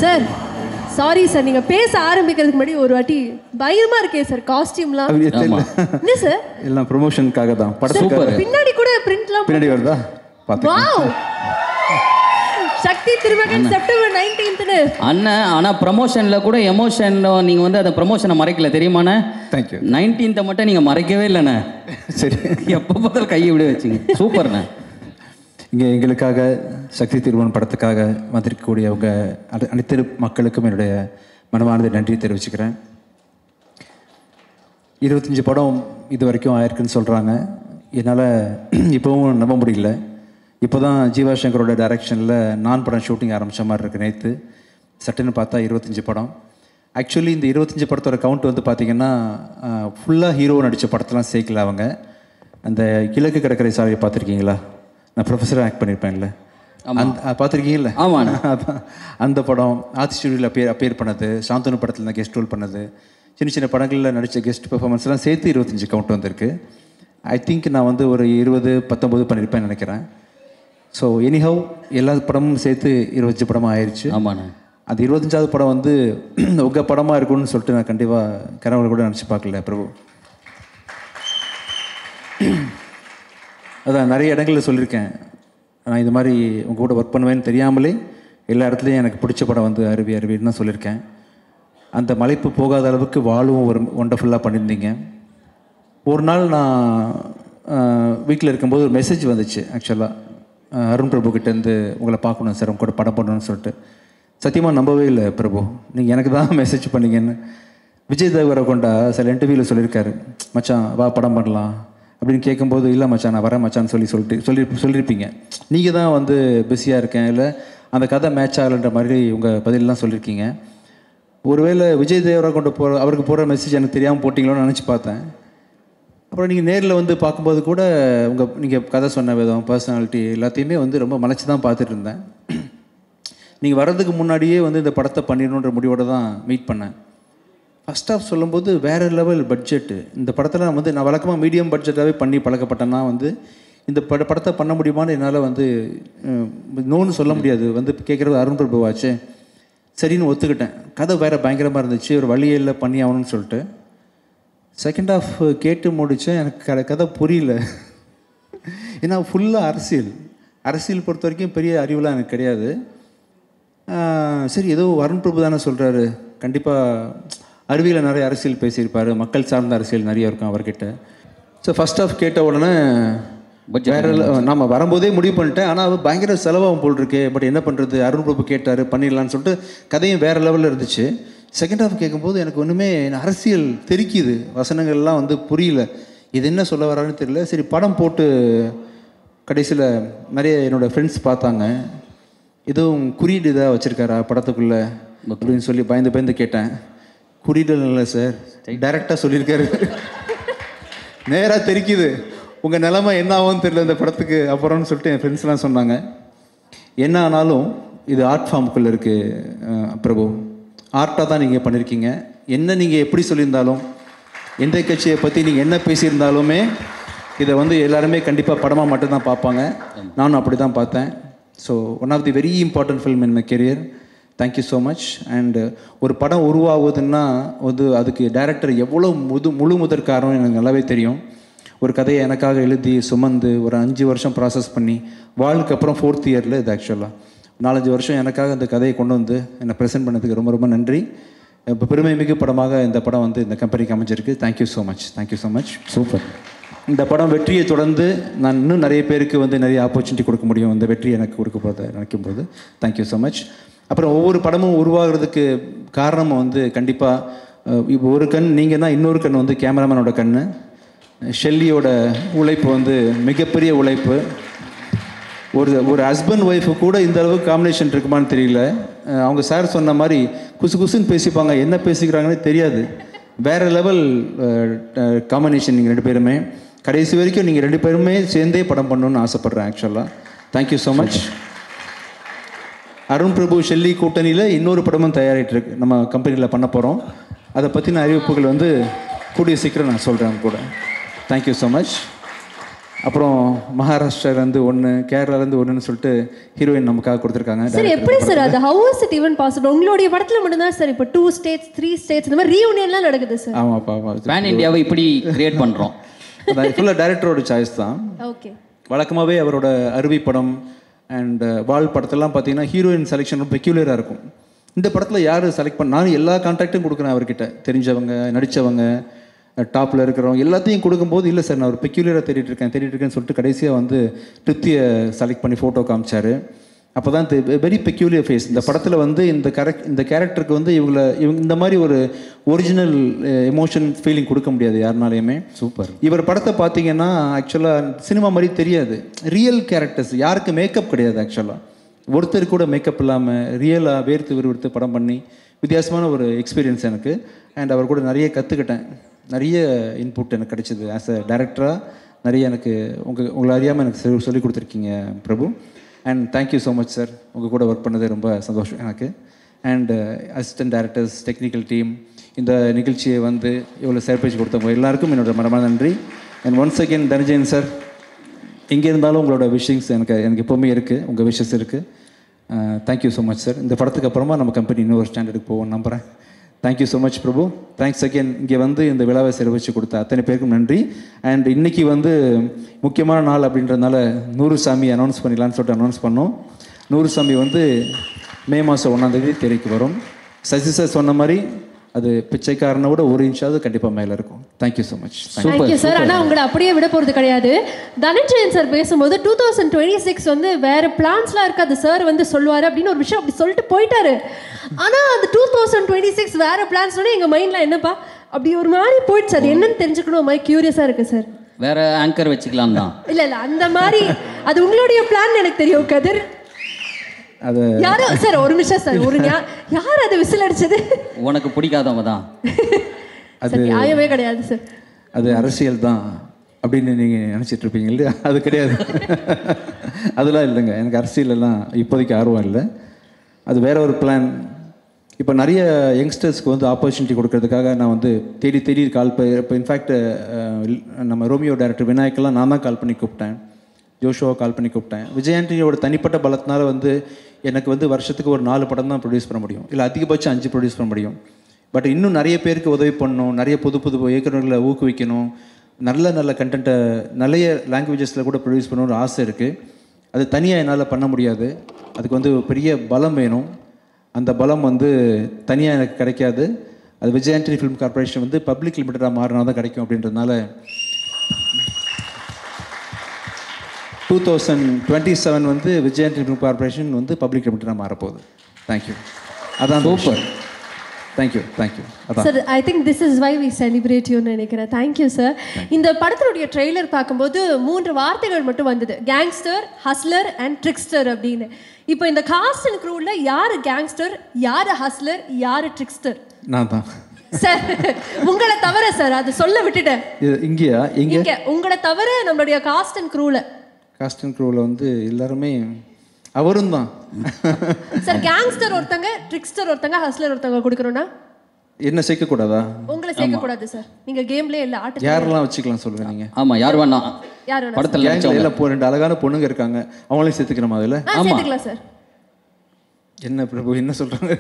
Sir sorry sir, நீங்க பேச ஆரம்பிக்கிறதுக்கு முன்னாடி ஒரு வாட்டி பயமா இருக்கே சார் காஸ்டியூம்லாம். என்ன சார் எல்லாம் ப்ரமோஷனுக்காக தான். படத்துக்கு பின்னாடி கூட பிரிண்ட்லாம் பின்னாடி வருதா பாத்து. வாவ், சக்தி திருமகன் செப்டம்பர் 19th அண்ணன். ஆனால் ப்ரமோஷனில் கூட எமோஷனில் நீங்கள் வந்து அந்த ப்ரமோஷனை மறைக்கல தெரியுமாண்ணே? தேங்க்யூ. 19th மட்டும் நீங்கள் மறைக்கவே இல்லைண்ணே. சரி, எப்போ பார்த்தாலும் கையை விட வச்சிங்க. சூப்பர்ண்ணே. இங்கே எங்களுக்காக சக்தி திருமணம் படத்துக்காக வந்திருக்கக்கூடியவங்க அனைத்து மக்களுக்கும் என்னுடைய மனமானது நன்றி தெரிவிச்சுக்கிறேன். 25 படம் இது வரைக்கும் ஆயிருக்குன்னு சொல்கிறாங்க. என்னால் இப்போவும் நம்ப முடியல. இப்போ தான் ஜீவா சங்கரோட டைரக்ஷனில் நான் படம் ஷூட்டிங் ஆரம்பித்த மாதிரி இருக்குது. நேற்று சட்டுன்னு பார்த்தா 25 படம். ஆக்சுவலி இந்த 25 படத்தோட கவுண்ட் வந்து பார்த்திங்கன்னா ஃபுல்லாக ஹீரோ நடித்த படத்தெல்லாம் சேர்க்கல அவங்க. அந்த கிழக்கு கடற்கரை சாலையை பார்த்துருக்கீங்களா? நான் ப்ரொஃபஸராக ஆக்ட் பண்ணியிருப்பேன்ல, அந்த பார்த்துருக்கீங்கல்ல? ஆமாம். அதான் அந்த படம். ஆர்ட் ஸ்டுடியோவில் அப்பேர் பண்ணது, சாந்தனு படத்தில் நான் கெஸ்ட் ரோல் பண்ணது, சின்ன சின்ன படங்களில் நடித்த கெஸ்ட் பெர்ஃபார்மன்ஸ்லாம் சேர்த்து 25 கவுண்ட் வந்திருக்கு. ஐ திங்க் நான் வந்து ஒரு 20-19 பண்ணியிருப்பேன்னு நினைக்கிறேன். ஸோ எனிஹவ் எல்லா படமும் சேர்த்து 25 படமாக ஆயிடுச்சு. ஆமாண்ணே. அது 25வது படம் வந்து உங்கள் படமாக இருக்கும்னு சொல்லிட்டு நான் கண்டிப்பாக கனவுல கூட நினச்சி பார்க்கல பிரபு. அதான் நிறைய இடங்களில் சொல்லியிருக்கேன், நான் இது மாதிரி உங்கள் கூட ஒர்க் பண்ணுவேன்னு தெரியாமலே எல்லா இடத்துலையும் எனக்கு பிடிச்ச படம் வந்து அருவி அருவின்னு தான் சொல்லியிருக்கேன். அந்த மலைப்பு போகாத அளவுக்கு வாழும் ஒரு ஒண்டர்ஃபுல்லாக பண்ணியிருந்தீங்க. ஒரு நாள் நான் வீட்டில் இருக்கும்போது ஒரு மெசேஜ் வந்துச்சு. ஆக்சுவலாக அருண் பிரபு கிட்டேருந்து உங்களை பார்க்கணும் சார், உங்க கூட படம் பண்ணணும்னு சொல்லிட்டு. சத்தியமாக நம்பவே இல்லை பிரபு, நீங்கள் எனக்கு தான் மெசேஜ் பண்ணீங்கன்னு. விஜய் தேவரகொண்டா சில இன்டர்வியூவில் சொல்லியிருக்காரு, மச்சான் வா படம் பண்ணலாம் அப்படின்னு கேட்கும்போது, இல்லை மச்சான் நான் வரேன் மச்சான்னு சொல்லியிருப்பீங்க. நீங்கள் தான் வந்து பிஸியாக இருக்கேன், இல்லை அந்த கதை மேட்ச் ஆகலைன்ற மாதிரி உங்கள் பதிலெலாம் சொல்லியிருக்கீங்க. ஒருவேளை விஜய் தேவரகொண்ட அவருக்கு போகிற மெசேஜ் எனக்கு தெரியாமல் போட்டிங்களோன்னு நினச்சி பார்த்தேன். அப்புறம் நீங்கள் நேரில் வந்து பார்க்கும்போது கூட நீங்கள் கதை சொன்ன விதம், பர்சனாலிட்டி எல்லாத்தையுமே வந்து ரொம்ப மலைச்சி தான் பார்த்துட்டு இருந்தேன். நீங்கள் வர்றதுக்கு முன்னாடியே வந்து இந்த படத்தை பண்ணிடணுன்ற முடிவோடு தான் மீட் பண்ணேன். ஃபஸ்ட் ஆஃப் சொல்லும்போது வேறு லெவல் பட்ஜெட்டு. இந்த படத்தில் நான் வழக்கமாக மீடியம் பட்ஜெட்டாகவே பண்ணி பழக்கப்பட்டேன்னா வந்து இந்த படத்தை பண்ண முடியுமான்னு என்னால் வந்து நோன்னு சொல்ல முடியாது. வந்து கேட்குறது அருண் பிரபுவாச்சு, சரின்னு ஒத்துக்கிட்டேன். கதை வேறு பயங்கரமாக இருந்துச்சு, ஒரு வழியில் பண்ணி ஆகணும்னு சொல்லிட்டு செகண்ட் ஆஃப் கேட்டு முடித்தேன். எனக்கு கதை புரியல. ஏன்னா ஃபுல்லாக அரசியல் பொறுத்த வரைக்கும் பெரிய அறிவுலாம் எனக்கு கிடையாது. சரி ஏதோ அருண் பிரபு தானே சொல்கிறாரு, கண்டிப்பாக அருவியில் நிறைய அரசியல் பேசியிருப்பார், மக்கள் சார்ந்த அரசியல் நிறைய இருக்கும் அவர்கிட்ட. ஸோ ஃபஸ்ட் ஆஃப் கேட்ட உடனே வேறு நம்ம வரும்போதே முடிவு பண்ணிட்டேன். ஆனால் பயங்கர செலவாகும் போல் இருக்கே, பட் என்ன பண்ணுறது, அருண் பிரபு கேட்டார் பண்ணிடலான்னு சொல்லிட்டு கதையும் வேறு லெவலில் இருந்துச்சு. செகண்ட் ஹாஃப் கேட்கும்போது எனக்கு ஒன்றுமே அரசியல் தெரிக்குது, வசனங்கள்லாம் வந்து புரியல, இது என்ன சொல்ல வரான்னு தெரியல. சரி படம் போட்டு கடைசியில் நிறைய என்னோடய ஃப்ரெண்ட்ஸ் பார்த்தாங்க, எதுவும் குறியீடு இதாக வச்சுருக்காரா படத்துக்குள்ளே அப்படின்னு சொல்லி பயந்து கேட்டேன். குறியீடு இல்லை சார், டைரெக்டாக சொல்லியிருக்காரு. நேராக தெரிக்குது, உங்கள் நிலைமை என்ன ஆகும்னு தெரியல இந்த படத்துக்கு அப்புறம்னு சொல்லிட்டு என் ஃப்ரெண்ட்ஸ்லாம் சொன்னாங்க. என்ன ஆனாலும் இது ஆர்ட் ஃபார்முக்குள்ளே இருக்குது பிரபு, ஆர்ட்டாக தான் நீங்கள் பண்ணியிருக்கீங்க. என்ன நீங்கள் எப்படி சொல்லியிருந்தாலும், எந்த கட்சியை பற்றி நீங்கள் என்ன பேசியிருந்தாலுமே இதை வந்து எல்லாருமே கண்டிப்பாக படமாக மட்டும்தான் பார்ப்பாங்க. நானும் அப்படி தான் பார்த்தேன். So one of the very important film in my career. Thank you so much. And ஒரு படம் உருவாகுதுன்னா வந்து அதுக்கு டைரக்டர் எவ்வளோ முழு முதற் காரணம் எனக்கு நல்லாவே தெரியும். ஒரு கதையை எனக்காக எழுதி சுமந்து ஒரு 5 வருஷம் ப்ராசஸ் பண்ணி வாழ்க்கை அப்புறம் 4th இயரில் இது ஆக்சுவலாக 4-5 வருஷம் எனக்காக அந்த கதையை கொண்டு வந்து என்னை ப்ரெசென்ட் பண்ணதுக்கு ரொம்ப ரொம்ப நன்றி. இப்போ பெருமை மிகு படமாக இந்த படம் வந்து இந்த கம்பெனிக்கு அமைஞ்சிருக்கு. Thank you so much. Thank you so much. Super. இந்த படம் வெற்றியை தொடர்ந்து நான் இன்னும் நிறைய பேருக்கு வந்து நிறைய ஆப்பர்ச்சுனிட்டி கொடுக்க முடியும். இந்த வெற்றி எனக்கு கொடுக்க போகிறத நினைக்கும் போது தேங்க்யூ ஸோ மச். அப்புறம் ஒவ்வொரு படமும் உருவாகிறதுக்கு காரணம் வந்து கண்டிப்பாக இப்போ ஒரு கண் நீங்கள் தான், இன்னொரு கண் வந்து கேமராமேனோட கண். ஷெல்லியோட உழைப்பு வந்து மிகப்பெரிய உழைப்பு. ஒரு ஹஸ்பண்ட் ஒய்ஃபு கூட இந்த அளவுக்கு காம்பினேஷன் இருக்குமான்னு தெரியல. அவங்க சார் சொன்ன மாதிரி குசுன்னு பேசிப்பாங்க, என்ன பேசிக்கிறாங்கன்னு தெரியாது. வேறு லெவல் காம்பினேஷன் நீங்கள் 2 பேருமே. கடைசி வரைக்கும் நீங்கள் 2 பேருமே சேர்ந்தே படம் பண்ணணுன்னு ஆசைப்பட்றேன் ஆக்சுவலாக. Thank you so much. Arun Prabhu Shelley கூட்டணியில் இன்னொரு படமும் தயாரிட்டு இருக்கு, நம்ம கம்பெனியில் பண்ண போகிறோம். அதை பற்றின அறிவிப்புகள் வந்து கூடிய சீக்கிரம் நான் சொல்கிறேன் கூட. Thank you so much. அப்புறம் மகாராஷ்டிராலேருந்து ஒன்று, கேரளாலேருந்து ஒன்றுன்னு சொல்லிட்டு ஹீரோயின் நமக்காக கொடுத்துருக்காங்க. சார் எப்படி சார் அது how is it even possible? உங்களுடைய படத்தில் மட்டும்தான் சார் இப்போ 2 states 3 states இந்த மாதிரி ரீயூனியன்லாம் நடக்குது சார். ஆமாப்பா, பேன் இந்தியாவை இப்படி கிரியேட் பண்ணுறோம். அதான் ஃபுல்லாக டைரக்டரோட சாய்ஸ் தான். ஓகே. வழக்கமாகவே அவரோட அருவி படம் அண்ட் வால் படத்தெல்லாம் பார்த்தீங்கன்னா ஹீரோயின் செலெக்ஷன் ரொம்ப பெக்யூலராக இருக்கும். இந்த படத்தில் யார் செலக்ட் பண்ண, நான் எல்லா கான்டாக்டும் கொடுக்குறேன் அவர்கிட்ட, தெரிஞ்சவங்க, நடித்தவங்க, டாப்பில் இருக்கிறவங்க எல்லாத்தையும் கொடுக்கும்போது, இல்லை சார் நான் ஒரு பெக்யூலராக தேடிட்டு இருக்கேன்னு சொல்லிட்டு கடைசியாக வந்து திருப்தியை செலக்ட் பண்ணி ஃபோட்டோ காமிச்சார். அப்போ தான் வெரி பெக்யூலியர் ஃபேஸ். இந்த படத்தில் வந்து இந்த கேரக்டருக்கு வந்து இவங்க இந்த மாதிரி ஒரு ஒரிஜினல் எமோஷன் ஃபீலிங் கொடுக்க முடியாது யாருனாலையுமே. சூப்பர். இவர் படத்தை பார்த்தீங்கன்னா ஆக்சுவலாக சினிமா மாதிரி தெரியாது. ரியல் கேரக்டர்ஸ், யாருக்கு மேக்கப் கிடையாது. ஆக்சுவலாக ஒருத்தர் கூட மேக்கப் இல்லாமல் ரியலாக வேர்த்து விறுவிறுத்து படம் பண்ணி வித்தியாசமான ஒரு எக்ஸ்பீரியன்ஸ் எனக்கு. அண்ட் அவர் கூட நிறைய கற்றுக்கிட்டேன், நிறைய இன்புட் எனக்கு கிடைச்சிது. ஆஸ் அ டைரக்டராக நிறைய எனக்கு உங்களை அறியாமல் எனக்கு சொல்லிக் கொடுத்துருக்கீங்க Prabhu. And thank you so much sir. உங்கள் கூட ஒர்க் பண்ணது ரொம்ப சந்தோஷம் எனக்கு. And assistant directors, technical team, இந்த நிகழ்ச்சியை வந்து இவ்வளோ சர்ப்ரைஸ் கொடுத்தவங்க எல்லாருக்கும் என்னோட மனமான நன்றி. And once again Dhananjayan sir, எங்கே இருந்தாலும் உங்களோட விஷிங்ஸ் எனக்கு எப்போவுமே இருக்குது, உங்கள் விஷஸ் இருக்குது. Thank you so much sir. இந்த படத்துக்கு அப்புறமா நம்ம கம்பெனி இன்னொரு ஸ்டாண்டர்டுக்கு போவோம் நம்புகிறேன். Thank you so much Prabhu. Thanks again. இங்கே வந்து இந்த விழாவை சிறப்பிச்சு கொடுத்த அத்தனை பேருக்கும் நன்றி. அண்ட் இன்றைக்கி வந்து முக்கியமான நாள் அப்படின்றதுனால நூறுசாமி அனௌன்ஸ் பண்ணிடலான்னு சொல்லிட்டு அனௌன்ஸ் பண்ணோம். நூறுசாமி வந்து மே மாதம் 1ஆம் தேதி திரைக்கு வரும். சசி சார் சொன்ன மாதிரி அது பிச்சைக்காரனை விட 1 இன்ச்சாவது கண்டிப்பாக மேலே இருக்கும். Thank you so much. Thank you sir. ஆனால் உங்களை அப்படியே விட போகிறது கிடையாது. தனஞ்சயன் சார் பேசும்போது 2026 வந்து வேறு பிளான்ஸ்லாம் இருக்காது சார் வந்து சொல்லுவார் அப்படின்னு ஒரு விஷயம் அப்படி சொல்லிட்டு போயிட்டாரு. ஆனால் அந்த 2026 வேறு பிளான்ஸ்னோட எங்கள் மைண்டில் என்னப்பா அப்படி ஒரு மாதிரி போயிடுச்சு. அது என்னன்னு தெரிஞ்சுக்கணும் மாதிரி க்யூரியஸாக இருக்குது சார். வேற ஆங்கர் வச்சுக்கலாம் தான். இல்லை அந்த மாதிரி அது உங்களுடைய பிளான் எனக்கு தெரியும் கதிர். அது யாரோ சார் ஒரு நிமிஷம் சார், ஒரு யார் அது விசில் அடிச்சது? உனக்கு பிடிக்காதவங்க தான். அது நியாயமே கிடையாது சார். அது அரசியல் தான் அப்படின்னு நீங்கள் நினச்சிட்டு இருப்பீங்க இல்லையா? அது கிடையாது. அதெல்லாம் இல்லைங்க. எனக்கு அரசியலெல்லாம் இப்போதைக்கு ஆர்வம் இல்லை. அது வேற ஒரு பிளான். இப்போ நிறைய யங்ஸ்டர்ஸ்க்கு வந்து ஆப்பர்ச்சுனிட்டி கொடுக்கறதுக்காக நான் வந்து தேடி கால் இப்போ இன்ஃபேக்ட் நம்ம ரோமியோ டைரக்டர் விநாயக்கெல்லாம் நான் தான் கால் பண்ணி கூப்பிட்டேன், ஜோஷோவை கால் பண்ணி கூப்பிட்டேன். விஜய் ஆண்டனியோட தனிப்பட்ட பலத்தினால வந்து எனக்கு வந்து வருஷத்துக்கு ஒரு 4 படம் தான் ப்ரொடியூஸ் பண்ண முடியும், இல்லை அதிகபட்சம் 5 ப்ரொடியூஸ் பண்ண முடியும். பட் இன்னும் நிறைய பேருக்கு உதவி பண்ணணும், நிறைய புது இயக்குநர்களை ஊக்குவிக்கணும், நல்ல கண்டென்ட்டை நிறைய லாங்குவேஜஸில் கூட ப்ரொடியூஸ் பண்ணணும்னு ஆசை இருக்குது. அது தனியாக என்னால் பண்ண முடியாது. அதுக்கு வந்து பெரிய பலம் வேணும். அந்த பலம் வந்து தனியாக எனக்கு கிடைக்காது. அது விஜய் ஆண்டனி ஃபிலிம் கார்பரேஷன் வந்து பப்ளிக் லிமிட்டடாக மாறினா தான் கிடைக்கும். அப்படின்றதுனால 2027 வந்து விஜய் ஆண்டனி ஃபிலிம் கார்பரேஷன் வந்து பப்ளிக் லிமிட்டடாக மாறப்போகுது. தேங்க்யூ. அதான் super. Thank you. Sir, I think this is why we celebrate யூன்னு நினைக்கிறேன். Thank you sir. இந்த படத்தினுடைய ட்ரெய்லர் பார்க்கும்போது 3 வார்த்தைகள் மட்டும் வந்தது, கேங்ஸ்டர், ஹஸ்லர் அண்ட் ட்ரிக்ஸ்டர் அப்படின்னு. இப்போ இந்த காஸ்ட் அண்ட் க்ரூவில் யார் கேங்ஸ்டர், யார் ஹஸ்லர், யார் ட்ரிக்ஸ்டர்? நான் தான் சார். உங்களை தவிர சார், அது சொல்ல விட்டுட்டேன். இங்கேயா? இங்கே உங்களை தவிர நம்மளுடைய காஸ்ட் அண்ட் க்ரூவில் வந்து எல்லாருமே அவரும் தான் சார். கேங்ஸ்டர் ஒருத்தங்க, ட்ரிக்ஸ்டர் ஒருத்தங்க, ஹஸ்லர் ஒருத்தங்க கொடுக்கணும்னா என்ன சேர்க்கக்கூடாதா? உங்களை சேர்க்கக்கூடாது சார். நீங்கள் கேம்லேயே இல்லை, ஆட்ட யாரெல்லாம் வச்சுக்கலாம் சொல்லுங்க நீங்கள். ஆமாம், யார் வேணா. படத்தில் எல்லாம் 2 அழகான பொண்ணுங்க இருக்காங்க, அவங்களையும் சேர்த்துக்கணுமா அதில்? சேர்த்துக்கலாம் சார். என்ன பிரபு என்ன சொல்கிறாங்க?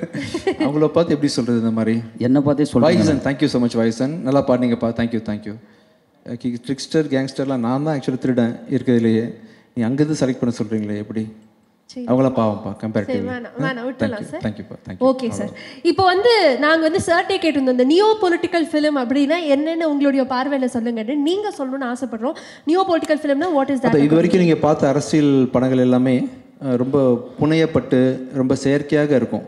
அவங்கள பார்த்து எப்படி சொல்கிறது இந்த மாதிரி? என்ன பார்த்தே சொல்லுங்க. வாய்சன், தேங்க்யூ ஸோ மச் வாய்சன், நல்லா பாடினீங்கப்பா. தேங்க்யூ. ட்ரிக்ஸ்டர் கேங்ஸ்டர்லாம் நான் தான் ஆக்சுவலி திருடன் இருக்கிறதுலையே. நீ அங்கேருந்து செலக்ட் பண்ண சொல்கிறீங்களே எப்படி? அவங்களாம் பாவம்ப்பா கம்பேரிட்டிவ்லி. தேங்க்யூப்பா. Okay sir. இப்போ வந்து நாங்கள் வந்து சார்ட்டே கேட்டிருந்தோம், இந்த நியோ பொலிட்டிக்கல் ஃபிலிம் அப்படின்னா என்னென்னு உங்களுடைய பார்வையில் சொல்லுங்க. நீங்கள் சொல்லணும்னு ஆசைப்படுறோம். நியோ பொலிட்டிக்கல் ஃபிலிம்னா வாட் இஸ் தட்? இது வரைக்கும் நீங்கள் பார்த்த அரசியல் படங்கள் எல்லாமே ரொம்ப புனையப்பட்டு ரொம்ப செயற்கையாக இருக்கும்,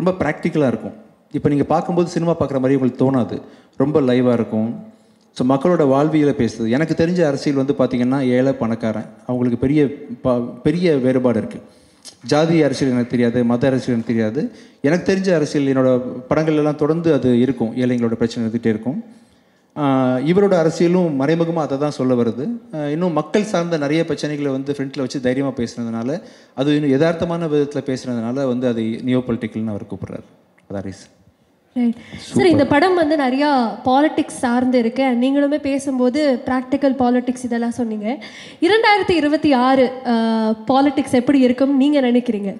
ரொம்ப ப்ராக்டிக்கலாக இருக்கும். இப்போ நீங்கள் பார்க்கும்போது சினிமா பார்க்குற மாதிரி உங்களுக்கு தோணாது, ரொம்ப லைவாக இருக்கும். ஸோ மக்களோட வாழ்வியலை பேசுது. எனக்கு தெரிஞ்ச அரசியல் வந்து பார்த்திங்கன்னா ஏழை பணக்காரன் அவங்களுக்கு பெரிய வேறுபாடு இருக்குது. ஜாதி அரசியல் எனக்கு தெரியாது, மத அரசியல் எனக்கு தெரியாது. எனக்கு தெரிஞ்ச அரசியல் என்னோடய படங்கள்லாம் தொடர்ந்து அது இருக்கும், ஏழைங்களோட பிரச்சனை இருந்துகிட்டே இருக்கும். இவரோட அரசியலும் மறைமுகமாக அதை தான் சொல்ல வருது. இன்னும் மக்கள் சார்ந்த நிறைய பிரச்சனைகளை வந்து ஃப்ரண்ட்டில் வச்சு தைரியமாக பேசுனதுனால, அது இன்னும் யதார்த்தமான விதத்தில் பேசுனதுனால வந்து அது நியோ பொலிட்டிக்கல்னு அவர் கூப்பிட்றாரு. அதான் ரீசன். சார் இந்த படம் வந்து நிறையா பாலிடிக்ஸ் சார்ந்து இருக்கு. நீங்களுமே பேசும்போது ப்ராக்டிக்கல் பாலிடிக்ஸ் இதெல்லாம் சொன்னீங்க. 2026 பாலிடிக்ஸ் எப்படி இருக்கும் நீங்கள் நினைக்கிறீங்க?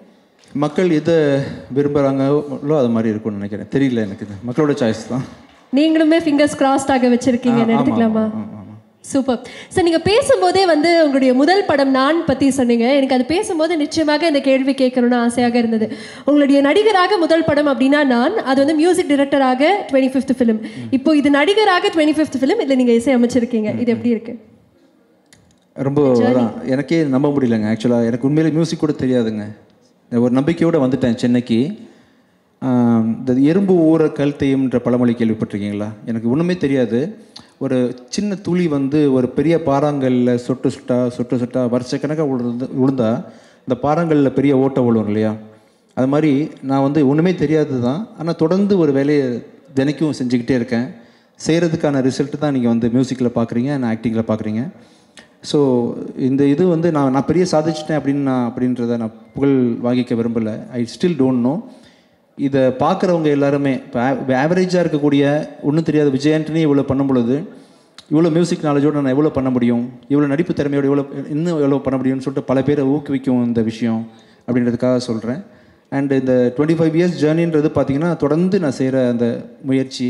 மக்கள் எதை விரும்புகிறாங்களோ அது மாதிரி இருக்கும்னு நினைக்கிறேன். தெரியல எனக்கு, இது மக்களோட சாய்ஸ் தான். நீங்களுமே ஃபிங்கர்ஸ் கிராஸ்டாக வச்சுருக்கீங்கன்னு எடுத்துக்கலாமா? Super sir. நீங்கள் பேசும்போதே வந்து உங்களுடைய முதல் படம் நான் பற்றி சொன்னீங்க. எனக்கு அது பேசும்போது நிச்சயமாக இந்த கேள்வி கேட்கணும்னு ஆசையாக இருந்தது. உங்களுடைய நடிகராக முதல் படம் அப்படின்னா நான், அது வந்து மியூசிக் டைரக்டராக 25th ஃபிலிம். இப்போ இது நடிகராக 25th ஃபிலிம், இதில் நீங்கள் இசை அமைச்சிருக்கீங்க. இது எப்படி இருக்கு? ரொம்ப எனக்கே நம்ப முடியலங்க. ஆக்சுவலாக எனக்கு உண்மையிலே மியூசிக் கூட தெரியாதுங்க. ஒரு நம்பிக்கையோடு வந்துட்டேன் சென்னைக்கு. இந்த எறும்பு ஊற கழுத்தையும்ன்ற பழமொழி கேள்விப்பட்டிருக்கீங்களா? எனக்கு ஒன்றுமே தெரியாது. ஒரு சின்ன துளி வந்து ஒரு பெரிய பாறாங்கல்ல சொட்டு சொட்டா வருஷக்கணக்காக விழுந்தா இந்த பாறாங்கல்ல பெரிய ஓட்டை விழுவும் இல்லையா? அது மாதிரி நான் வந்து ஒன்றுமே தெரியாது தான். ஆனால் தொடர்ந்து ஒரு வேலையை தினைக்கும் செஞ்சுக்கிட்டே இருக்கேன். செய்கிறதுக்கான ரிசல்ட்டு தான் நீங்கள் வந்து மியூசிக்கில் பார்க்குறீங்க, நான் ஆக்டிங்கில் பார்க்குறீங்க. ஸோ இந்த இது வந்து நான் பெரிய சாதிச்சிட்டேன் அப்படின்றத நான் புகழ் வாங்கிக்க விரும்பலை. I still don't know. இதை பார்க்குறவங்க எல்லாருமே இப்போ ஆவரேஜாக இருக்கக்கூடிய ஒன்றும் தெரியாத விஜய் ஆண்டனி இவ்வளோ பண்ணும் பொழுது, இவ்வளோ மியூசிக் நாலேஜோடு நான் எவ்வளோ பண்ண முடியும், இவ்வளோ நடிப்பு திறமையோடு இன்னும் எவ்வளோ பண்ண முடியும்னு சொல்லிட்டு பல பேரை ஊக்குவிக்கும் இந்த விஷயம் அப்படின்றதுக்காக சொல்கிறேன். அண்ட் இந்த 25 years ஜேர்னின்றது பார்த்திங்கன்னா தொடர்ந்து நான் செய்கிற அந்த முயற்சி,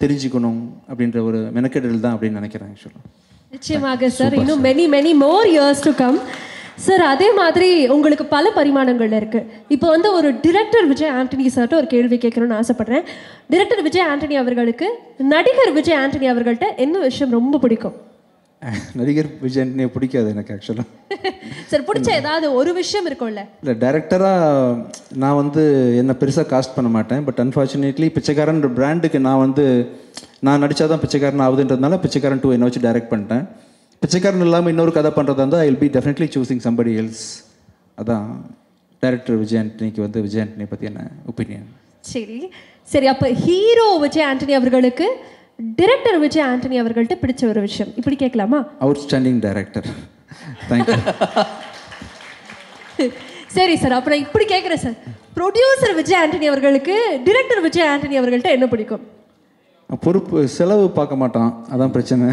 தெரிஞ்சுக்கணும் அப்படின்ற ஒரு மெனக்கெடல் தான் அப்படின்னு நினைக்கிறேன். ஆக்சுவலாக நிச்சயமாக சார், இன்னும் many more years to come sir. அதே மாதிரி உங்களுக்கு பல பரிமாணங்கள் இருக்குது. இப்போ வந்து ஒரு டிரெக்டர் விஜய் ஆண்டனி சார்ட்ட ஒரு கேள்வி கேட்கணும்னு ஆசைப்பட்றேன். டிரெக்டர் விஜய் ஆண்டனி அவர்களுக்கு நடிகர் விஜய் ஆண்டனி அவர்கள்ட்ட என்ன விஷயம் ரொம்ப பிடிக்கும்? நடிகர் விஜய் ஆண்டனியை பிடிக்காது எனக்கு ஆக்சுவலாக. சார் பிடிச்ச ஏதாவது ஒரு விஷயம் இருக்கும்ல? இல்லை, டைரக்டராக நான் வந்து என்னை பெருசாக காஸ்ட் பண்ண மாட்டேன். பட் அன்ஃபார்ச்சுனேட்லி பிச்சைக்காரன் பிராண்டுக்கு நான் நடித்தா தான் பிச்சைக்காரன் ஆகுதுன்றதுனால பிச்சைக்காரன் 2 என்னை வச்சு டைரக்ட் பண்ணிட்டேன். பிச்சைக்காரன் இல்லாமல் இன்னொரு கதை பண்ணுறதா இருந்தால் I will be definitely choosing somebody else. அதான் டைரக்டர் விஜய் ஆண்டனிக்கு வந்து விஜய் ஆண்டனி பற்றி என்ன ஒப்பீனியன். சரி அப்போ ஹீரோ விஜய் ஆண்டனி அவர்களுக்கு டிரெக்டர் விஜய் ஆண்டனி அவர்கள்ட்ட பிடிச்ச ஒரு விஷயம் இப்படி கேட்கலாமா? Outstanding director. தேங்க்யூ. சரி சார், அப்புறம் இப்படி கேட்குறேன் சார். ப்ரொடியூசர் விஜய் ஆண்டனி அவர்களுக்கு டிரெக்டர் விஜய் ஆண்டனி அவர்கள்ட்ட என்ன பிடிக்கும்? பொறுப்பு, செலவு பார்க்க மாட்டான், அதான் பிரச்சனை.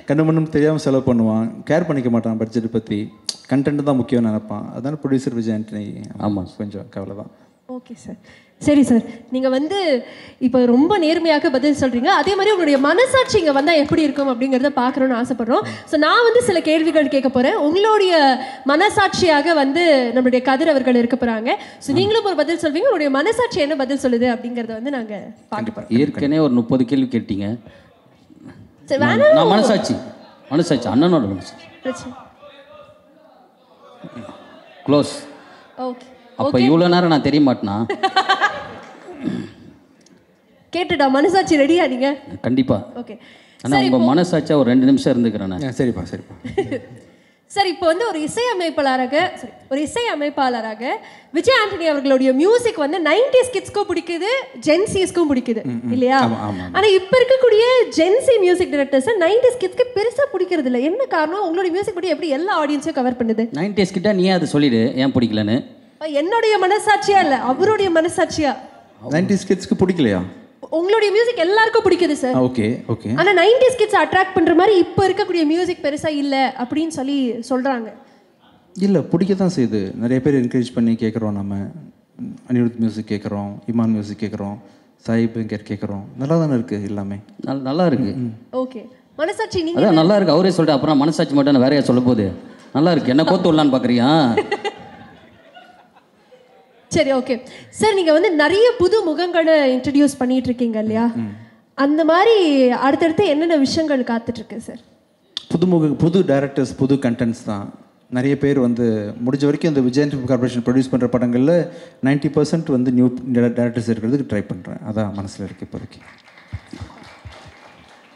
கண்ணு மண்ணும் தெரியாமல் செலவு பண்ணுவான், கேர் பண்ணிக்க மாட்டான், பட்ஜெட் பற்றி. கண்டென்ட் தான் முக்கியம்னு நினைப்பான். அதனால் ப்ரொடியூசர் விஜய் ஆண்டனி ஆமாம் கொஞ்சம் கவலை தான். Okay sir. சரி சார், நீங்கள் வந்து இப்போ ரொம்ப நேர்மையாக பதில் சொல்கிறீங்க. அதே மாதிரி உங்களுடைய மனசாட்சி இங்கே வந்தால் எப்படி இருக்கும் அப்படிங்கிறத பார்க்கணுன்னு ஆசைப்பட்றோம். ஸோ நான் வந்து சில கேள்விகள் கேட்க போகிறேன். உங்களுடைய மனசாட்சியாக வந்து நம்மளுடைய கதிர் அவர்கள் இருக்க போகிறாங்க. ஸோ நீங்களும் ஒரு பதில் சொல்வீங்க. உங்களுடைய மனசாட்சி என்ன பதில் சொல்லுது அப்படிங்கிறத வந்து நாங்கள் பார்க்க. ஏற்கனவே ஒரு 30 கேள்வி கேட்டீங்க. நான் மனசாட்சி அண்ணனோட மனசாட்சி க்ளோஸ். ஓகே. அப்போ இவ்வளோ நேரம் நான் தெரிய மாட்டேனா? கேட்டுடா, மனசாட்சி ரெடியா நீங்க? கண்டிப்பா. ஓகே. ஆனா உங்க மனசாட்சியா ஒரு 2 நிமிஷம் இருந்துக்கிறேன் நான். சரிப்பா. சார் இப்போ வந்து ஒரு இசையமைப்பாளராக விஜய் ஆண்டனி அவர்களுடைய மியூசிக் வந்து 90s கிட்ஸ்க்கும் பிடிக்குது, ஜென்சிஸ்க்கும் பிடிக்குது இல்லையா? ஆனா இப்ப இருக்கக்கூடிய ஜென்சி மியூசிக் டைரக்டர்ஸ் 90s கிட்ஸ்க்கு பெருசா பிடிக்கிறது இல்லை. என்ன காரணம்? உங்களுடைய மியூசிக் படி எப்படி எல்லா ஆடியன்ஸையும் கவர் பண்ணுது? 90s கிட்ட நீ அதை சொல்லிடு, ஏன் பிடிக்கலன்னு. என்னுடைய மனசாட்சியா இல்ல, அவருடைய மனசாட்சியா? 90s கிட்ஸ்க்கு பிடிக்கலையா? உங்களுடைய மியூசிக் எல்லாருக்கும் பிடிக்குது சார். ஓகே. ஆனா 90s கிட்ஸ் அட்ராக்ட் பண்ற மாதிரி இப்ப இருக்கக்கூடிய மியூசிக் பெருசா இல்ல அப்படின்னு சொல்லி சொல்றாங்க. இல்ல, பிடிக்க தான் செய்யுது. நிறைய பேர் என்கரேஜ் பண்ணி கேட்குறோம். நம்ம அனிருத் மியூசிக் கேட்குறோம், இமான் மியூசிக் கேட்குறோம், சாயிப் கேட்குறோம். நல்லா தானே இருக்கு, எல்லாமே நல்லா இருக்கு. ஓகே. மனசாட்சி நீங்க அதான் நல்லா இருக்கு. அவரே சொல்லிட்டு அப்புறம் மனசாட்சி மட்டும் வேறையா சொல்ல போகுது. நல்லா இருக்கு, என்ன கோத்து விடலான்னு பாக்குறியா? சரி, ஓகே சார். நீங்கள் வந்து நிறைய புது முகங்களை இன்ட்ரடியூஸ் பண்ணிட்டு இருக்கீங்க இல்லையா? அந்த மாதிரி அடுத்தடுத்து என்னென்ன விஷயங்கள் காத்துட்ருக்கு சார்? புது டைரக்டர்ஸ், புது கண்டென்ட்ஸ் தான். நிறைய பேர் வந்து முடிஞ்ச வரைக்கும் இந்த விஜய் கார்பரேஷன் ப்ரொடியூஸ் பண்ணுற படங்களில் 90% வந்து நியூ டைரக்டர்ஸ் இருக்கிறதுக்கு ட்ரை பண்ணுறேன். அதான் மனசில் இருக்குது இப்போதைக்கு.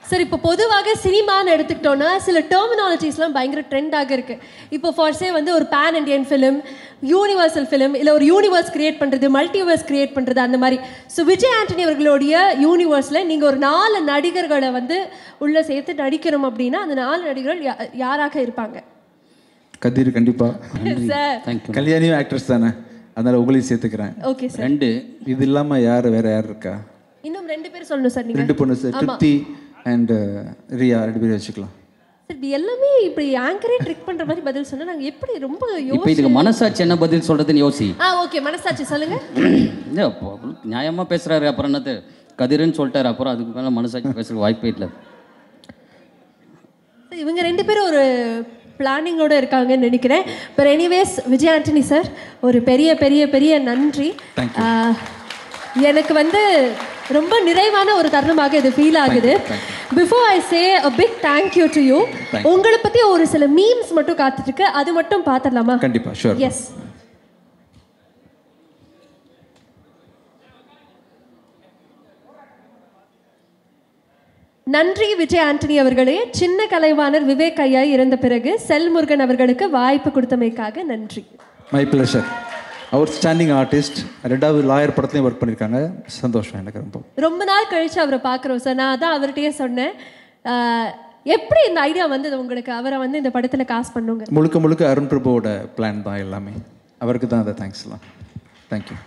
சார் இப்போ பொதுவாக சினிமான்னு எடுத்துக்கிட்டோன்னா சில டெர்மினாலஜிஸ்லாம் பயங்கர ட்ரெண்டாக இருக்குது. இப்போ ஃபார்ஸே வந்து ஒரு pan Indian film, universal film, இல்லை ஒரு யூனிவர்ஸ் கிரியேட் பண்ணுறது, மல்டிவர்ஸ் கிரியேட் பண்ணுறது, அந்த மாதிரி. ஸோ விஜய் ஆண்டனி அவர்களுடைய யூனிவர்ஸில் நீங்கள் ஒரு 4 நடிகர்களை வந்து உள்ளே சேர்த்து நடிக்கணும் அப்படின்னா அந்த 4 நடிகர்கள் யாராக இருப்பாங்க? கதிர் கண்டிப்பாக. கல்யாணியும் ஆக்ட்ரஸ் தானே, அதனால் உங்களையும் சேர்த்துக்கிறேன். Okay sir. 2 இது இல்லாமல் வேறு யார் இருக்கா? இன்னும் 2 பேர் சொல்லணும் சார் நீங்க. 2 பொண்ணு சார், திருப்தி அண்ட் ரியா 2 பேரும் வச்சுக்கலாம். சார் இது எல்லாமே இப்படி ஆங்கரே ட்ரிக் பண்ற மாதிரி பதில் சொன்னா நாங்க எப்படி ரொம்ப இப்போ இதுக்கு மனசாட்சி என்ன பதில் சொல்றதுன்னு யோசி. ஓகே மனசாட்சி சொல்லுங்க. நியாயமா பேசுறாரு, அப்புறம் என்னது கதிர்னு சொல்லிட்டாரு, அப்புறம் அதுக்கு மேல மனசாட்சி பேசுறதுக்கு வாய்ப்பே இல்லை. இவங்க 2 பேரும் ஒரு பிளானிங்கோட இருக்காங்கன்னு நினைக்கிறேன். But anyways Vijay Antony sir ஒரு பெரிய பெரிய பெரிய நன்றி. எனக்கு வந்து ரொம்ப நிறைவான ஒரு தருணமாக இது ஃபீல் ஆகுது. Before I say a big thank you to you, உங்களை பத்தி ஒரு சில மீம்ஸ் மட்டும் காத்துட்டு இருக்கு, அது மட்டும் பார்த்துடலாமா? கண்டிப்பா, ஷூர். எஸ். நன்றி விஜய் ஆண்டனி அவர்களே. சின்ன கலைவாணர் விவேக் ஐயா இறந்த பிறகு செல்முருகன் அவர்களுக்கு வாய்ப்பு கொடுத்தமைக்காக நன்றி. My pleasure. அவுட்ஸ்டாண்டிங் ஆர்டிஸ்ட், 2வது லாயர் படத்துலையும் ஒர்க் பண்ணியிருக்காங்க. சந்தோஷம் எனக்கு ரொம்ப நாள் கழிச்சு அவரை பார்க்குறோம் சார். நான் அதான் அவர்கிட்டயே சொன்னேன், எப்படி இந்த ஐடியா வந்தது உங்களுக்கு அவரை வந்து இந்த படத்தில் காஸ்ட் பண்ணுங்க? முழுக்க முழுக்க அருண் பிரபுவோட பிளான் தான் எல்லாமே. அவருக்கு தான் அதை தேங்க்ஸ்லாம். Thank you.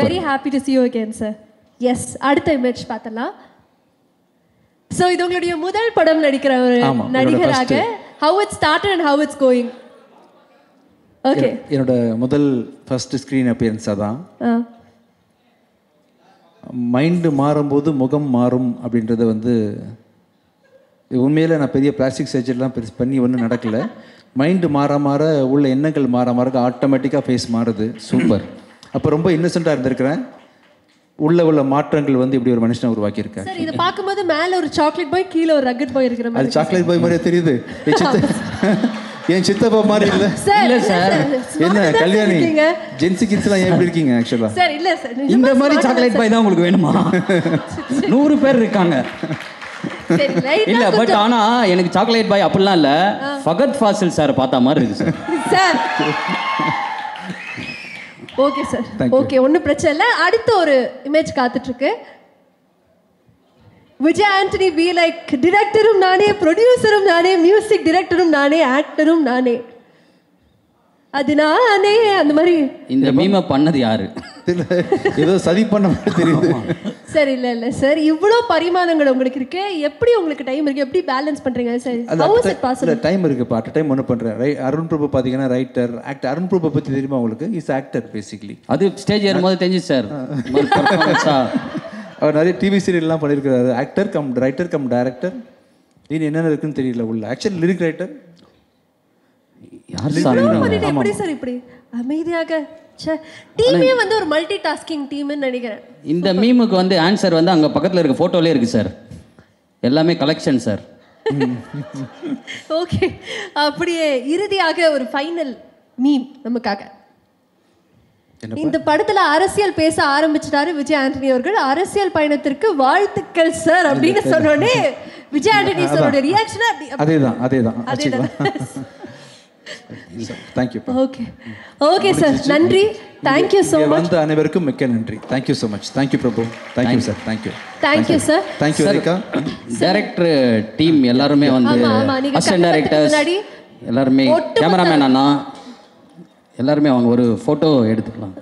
Very happy to see you again sir. Yes, அடுத்த இமேஜ் பார்த்தலாம். ஸோ இது உங்களுடைய முதல் படம் நடிக்கிற ஒரு நடிகராக, how it started and how it's going. Okay, என்னோட முதல் ஃபர்ஸ்ட் ஸ்க்ரீன் அப்பியரன்ஸாக தான். மைண்டு மாறும்போது முகம் மாறும் அப்படின்றத வந்து உண்மையில் நான் பெரிய பிளாஸ்டிக் சர்ஜரிலாம் பெருசு பண்ணி ஒன்றும் நடக்கலை. மைண்டு மாற மாற உள்ள எண்ணங்கள் மாற மாற ஆட்டோமேட்டிக்காக ஃபேஸ் மாறுது. சூப்பர். அப்போ ரொம்ப இன்னசென்ட்டாக இருந்திருக்கிறேன். உள்ள மாற்றங்கள் வந்து இப்படி ஒரு மனுஷனை உருவாக்கியிருக்கேன். சார் இதை பார்க்கும்போது மேலே ஒரு சாக்லேட் பாய், கீழே ஒரு ரக்கெட் பாய் இருக்கிற மாதிரி. அது சாக்லேட் பாய் மாதிரியே தெரியுது. என் சித்தப்பா மாதிரி இல்லை. இல்ல சார், என்ன கல்யாணி ஜென்சி கிட்ஸ்லாம் ஏன் எப்படி இருக்கீங்க? ஆக்சுவலா சார் இல்ல சார், இந்த மாதிரி சாக்லேட் பாய் தான் உங்களுக்கு வேணுமா? 100 பேர் இருக்காங்க. இல்ல பட் ஆனா எனக்கு சாக்லேட் பாய் அப்படிலாம் இல்ல, ஃபகத் ஃபாசில் சார் பார்த்த மாதிரி இருக்கு sir. Sir okay sir, okay, ஒன்றும் பிரச்சனை இல்லை. அடுத்த ஒரு இமேஜ் காத்துட்டு இருக்கு. விஜய் ஆண்டனி பி லைக் டிரெக்டரும் நானே, ப்ரொடியூசரும் நானே, மியூசிக் டிரெக்டரும் நானே, ஆக்டரும் நானே, அது நானே. அந்த மாதிரி இந்த மீமை பண்ணது யாரு? ஏதோ சதி பண்ண மாதிரி தெரியுது சார். இல்ல இல்ல சார், இவ்வளோ பரிமாணங்கள் உங்களுக்கு இருக்கு, எப்படி உங்களுக்கு டைம் இருக்கு, எப்படி பேலன்ஸ் பண்றீங்க sir? How is it possible? Time இருக்கு, பார்ட் டைம் ஒன்று பண்றேன். அருண் பிரபு பாத்தீங்கன்னா ரைட்டர், ஆக்டர். அருண் பிரபு பத்தி தெரியுமா உங்களுக்கு? Is actor basically. அது ஸ்டேஜ் ஏறும்போது தெரிஞ்சு சார். அவர் நிறைய டிவி சீரியல்லாம் பண்ணியிருக்கிறாரு. Actor come writer cum director. இது என்னென்ன இருக்குன்னு தெரியல உள்ள. Actually lyric writer. யார் சார்? எப்படி சார் இப்படி அமைதியாக? டீமே வந்து ஒரு மல்டி டாஸ்கிங் டீம்னு நினைக்கிறேன். இந்த மீமுக்கு வந்து ஆன்சர் வந்து அங்க பக்கத்துல இருக்க போட்டோலே இருக்கு சார். எல்லாமே கலெக்ஷன் சார். ஓகே, அப்படியே இறுதியாக ஒரு ஃபைனல் மீம் நமக்காக. இந்த படத்துல அரசியல் பேச ஆரம்பிச்சிட்டாரு விஜய் ஆண்டனி அவர்கள். அரசியல் பயணத்திற்கு வாழ்த்துக்கள் சார் அப்படின்னு சொன்னோடனே விஜய் ஆண்டனி சாரோட ரியாக்ஷன் அதேதான். தேங்க்யூ. ஓகே ஓகே சார், நன்றி. Thank you so much. வந்த அனைவருக்கும் மிக்க நன்றி. Thank you so much. Thank you Prabhu. Thank you sir. Thank you sir. Thank you Rekha. Director team எல்லாருமே வந்து அசிஸ்டன்ட் டைரக்டர்ஸ் எல்லாருமே, கேமராமேன் அண்ணா எல்லாருமே அவங்க ஒரு ஃபோட்டோ எடுத்துக்கலாம்.